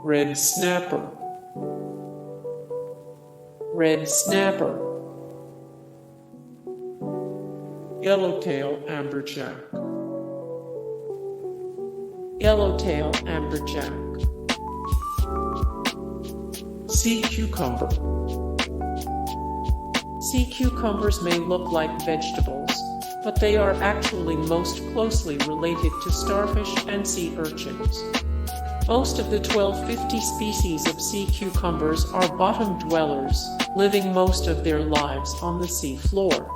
red snapper, red snapper, yellowtail amberjack, yellowtail amberjack, sea cucumber. Sea cucumbers may look like vegetables, but they are actually most closely related to starfish and sea urchins. Most of the 1250 species of sea cucumbers are bottom dwellers, living most of their lives on the sea floor.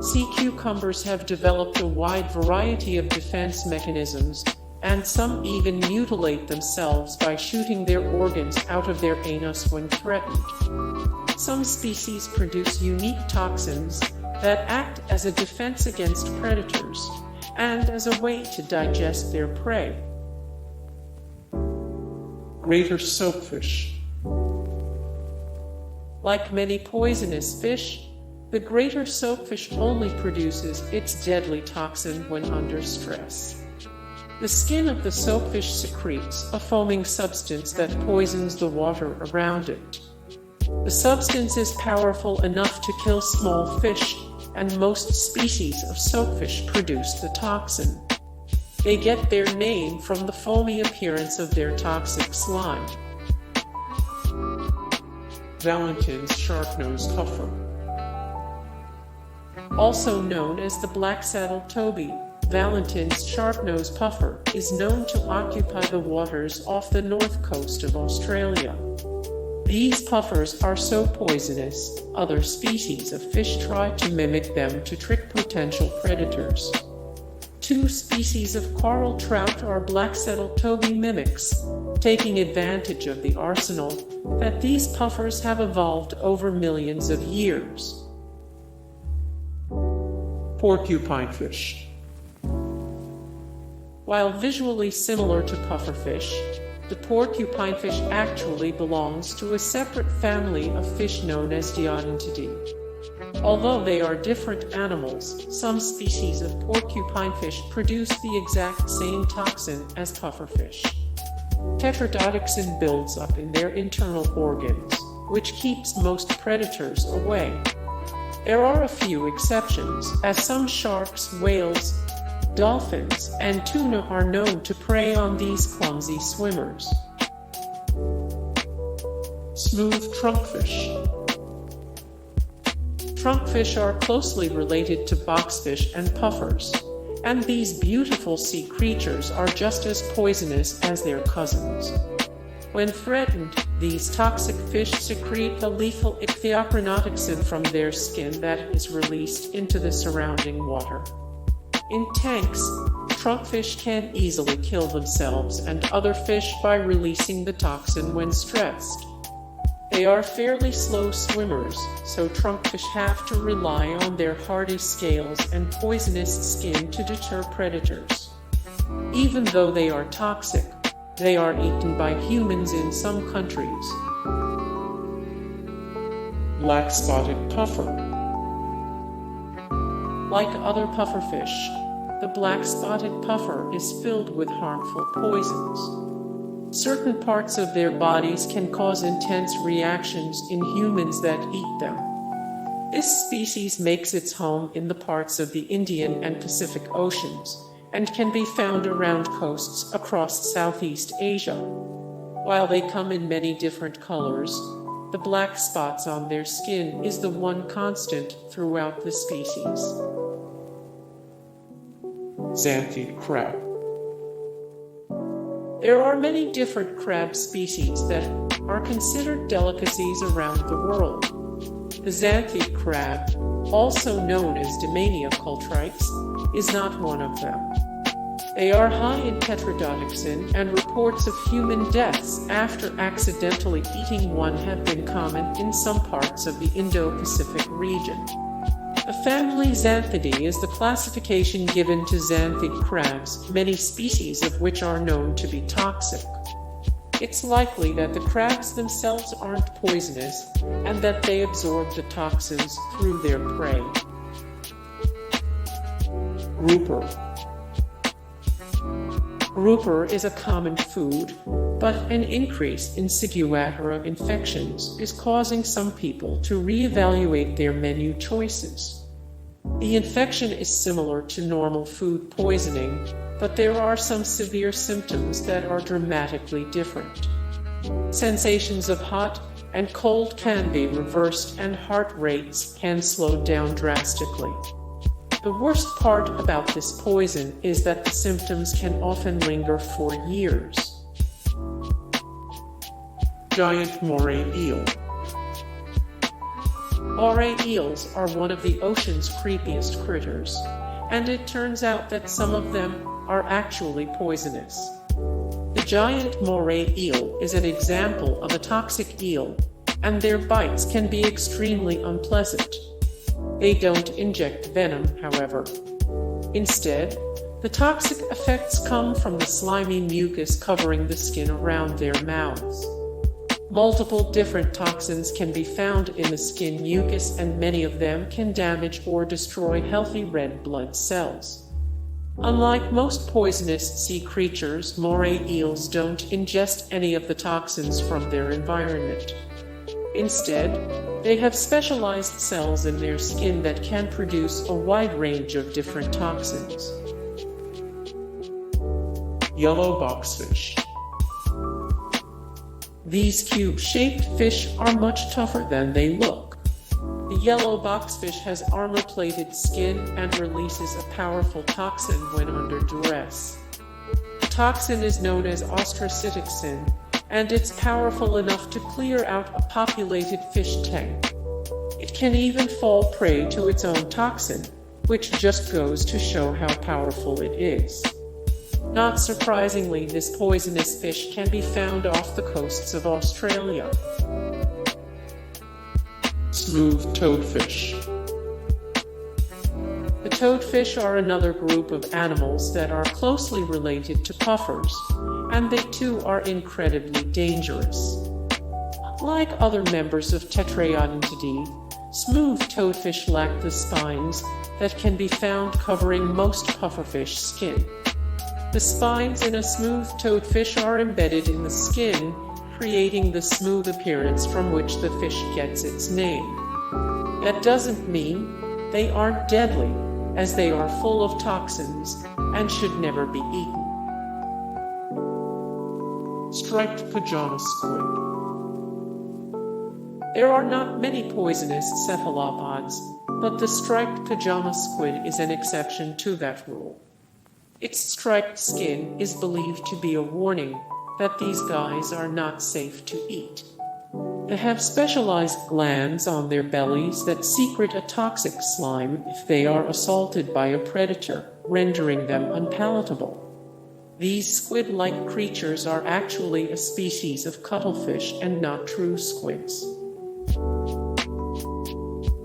Sea cucumbers have developed a wide variety of defense mechanisms, and some even mutilate themselves by shooting their organs out of their anus when threatened. Some species produce unique toxins that act as a defense against predators and as a way to digest their prey. Greater soapfish. Like many poisonous fish, the greater soapfish only produces its deadly toxin when under stress. The skin of the soapfish secretes a foaming substance that poisons the water around it. The substance is powerful enough to kill small fish, and most species of soapfish produce the toxin. They get their name from the foamy appearance of their toxic slime. Valentin's Sharpnose Puffer. Also known as the black-saddled toby, Valentin's Sharpnose Puffer is known to occupy the waters off the north coast of Australia. These puffers are so poisonous, other species of fish try to mimic them to trick potential predators. Two species of coral trout are black-saddled toby mimics, taking advantage of the arsenal that these puffers have evolved over millions of years. Porcupinefish. While visually similar to pufferfish, the porcupinefish actually belongs to a separate family of fish known as The. Although they are different animals, some species of porcupinefish produce the exact same toxin as pufferfish. Tetrodotoxin builds up in their internal organs, which keeps most predators away. There are a few exceptions, as some sharks, whales, dolphins, and tuna are known to prey on these clumsy swimmers. Smooth trunkfish. Trunkfish are closely related to boxfish and puffers, and these beautiful sea creatures are just as poisonous as their cousins. When threatened, these toxic fish secrete a lethal ichthyochronotoxin from their skin that is released into the surrounding water. In tanks, trunkfish can easily kill themselves and other fish by releasing the toxin when stressed. They are fairly slow swimmers, so trunkfish have to rely on their hardy scales and poisonous skin to deter predators. Even though they are toxic, they are eaten by humans in some countries. Blackspotted Puffer. Like other pufferfish, the black-spotted puffer is filled with harmful poisons. Certain parts of their bodies can cause intense reactions in humans that eat them. This species makes its home in the parts of the Indian and Pacific Oceans, and can be found around coasts across Southeast Asia. While they come in many different colors, the black spots on their skin is the one constant throughout the species. Xanthid Crab. There are many different crab species that are considered delicacies around the world. The Xanthid crab, also known as Dymania cultrix, is not one of them. They are high in tetrodotoxin, and reports of human deaths after accidentally eating one have been common in some parts of the Indo-Pacific region. The family Xanthidae is the classification given to xanthid crabs, many species of which are known to be toxic. It's likely that the crabs themselves aren't poisonous, and that they absorb the toxins through their prey. Grouper. Grouper is a common food, but an increase in ciguatera infections is causing some people to reevaluate their menu choices. The infection is similar to normal food poisoning, but there are some severe symptoms that are dramatically different. Sensations of hot and cold can be reversed, and heart rates can slow down drastically. The worst part about this poison is that the symptoms can often linger for years. Giant moray eel. Moray eels are one of the ocean's creepiest critters, and it turns out that some of them are actually poisonous. The giant moray eel is an example of a toxic eel, and their bites can be extremely unpleasant. They don't inject venom, however. Instead, the toxic effects come from the slimy mucus covering the skin around their mouths. Multiple different toxins can be found in the skin mucus, and many of them can damage or destroy healthy red blood cells. Unlike most poisonous sea creatures, moray eels don't ingest any of the toxins from their environment. Instead, they have specialized cells in their skin that can produce a wide range of different toxins. Yellow boxfish. These cube-shaped fish are much tougher than they look. The yellow boxfish has armor-plated skin and releases a powerful toxin when under duress. The toxin is known as ostracytoxin, and it's powerful enough to clear out a populated fish tank. It can even fall prey to its own toxin, which just goes to show how powerful it is. Not surprisingly, this poisonous fish can be found off the coasts of Australia. Smooth toadfish. The toadfish are another group of animals that are closely related to puffers, and they too are incredibly dangerous. Like other members of Tetraiodontidae, smooth toadfish lack the spines that can be found covering most pufferfish skin. The spines in a smooth toadfish are embedded in the skin, creating the smooth appearance from which the fish gets its name. That doesn't mean they aren't deadly, as they are full of toxins and should never be eaten. Striped pyjama squid. There are not many poisonous cephalopods, but the striped pyjama squid is an exception to that rule. Its striped skin is believed to be a warning that these guys are not safe to eat. They have specialized glands on their bellies that secrete a toxic slime if they are assaulted by a predator, rendering them unpalatable. These squid-like creatures are actually a species of cuttlefish and not true squids.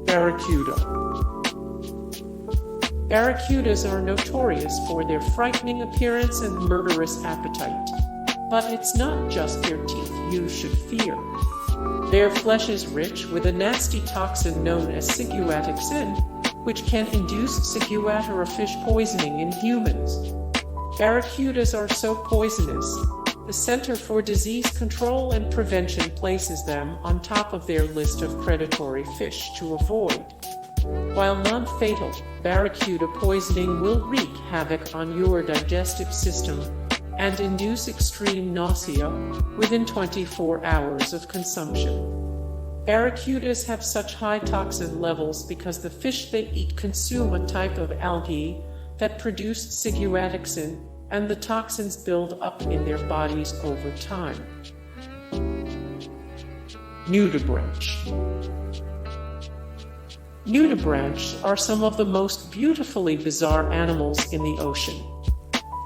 Barracuda. Barracudas are notorious for their frightening appearance and murderous appetite. But it's not just their teeth you should fear. Their flesh is rich with a nasty toxin known as ciguatexin, which can induce ciguatera fish poisoning in humans. Barracudas are so poisonous, the Center for Disease Control and Prevention places them on top of their list of predatory fish to avoid. While non-fatal, barracuda poisoning will wreak havoc on your digestive system and induce extreme nausea within 24 hours of consumption. Barracudas have such high toxin levels because the fish they eat consume a type of algae that produce ciguatexin, and the toxins build up in their bodies over time. Nudibranch. Nudibranchs are some of the most beautifully bizarre animals in the ocean.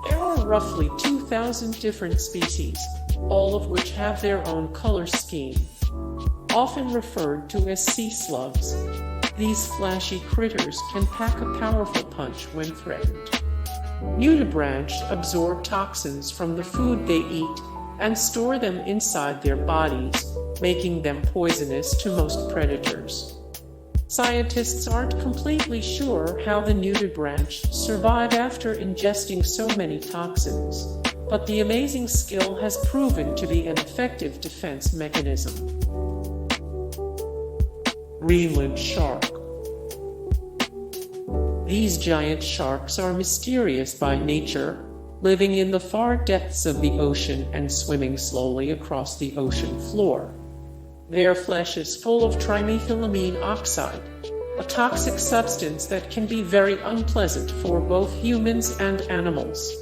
There are roughly 2,000 different species, all of which have their own color scheme. Often referred to as sea slugs, these flashy critters can pack a powerful punch when threatened. Nudibranchs absorb toxins from the food they eat and store them inside their bodies, making them poisonous to most predators. Scientists aren't completely sure how the nudibranch survive after ingesting so many toxins, but the amazing skill has proven to be an effective defense mechanism. Greenland shark. These giant sharks are mysterious by nature, living in the far depths of the ocean and swimming slowly across the ocean floor. Their flesh is full of trimethylamine oxide, a toxic substance that can be very unpleasant for both humans and animals.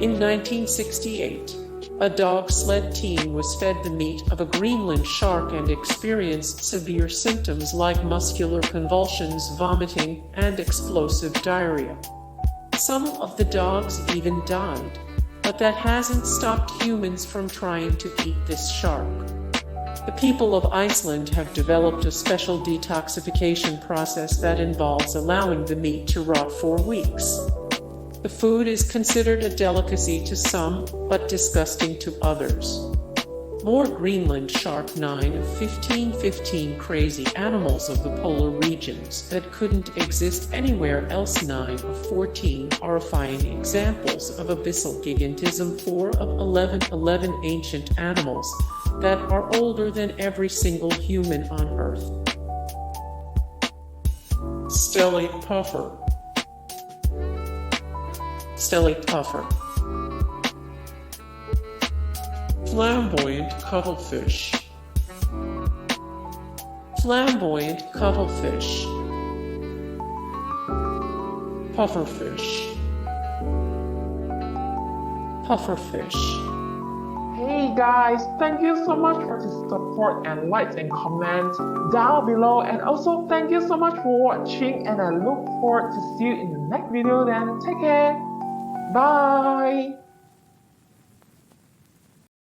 In 1968, a dog sled team was fed the meat of a Greenland shark and experienced severe symptoms like muscular convulsions, vomiting, and explosive diarrhea. Some of the dogs even died, but that hasn't stopped humans from trying to eat this shark. The people of Iceland have developed a special detoxification process that involves allowing the meat to rot for weeks. The food is considered a delicacy to some, but disgusting to others. More Greenland shark. 9 of 15 crazy animals of the polar regions that couldn't exist anywhere else. 9 of 14 horrifying examples of abyssal gigantism. 4 of 11 ancient animals that are older than every single human on Earth. Stellate Puffer. Stellate Puffer. Flamboyant Cuttlefish. Flamboyant Cuttlefish. Pufferfish. Pufferfish. Hey guys, thank you so much for the support and likes and comments down below, and also thank you so much for watching, and I look forward to see you in the next video. Then take care. Bye.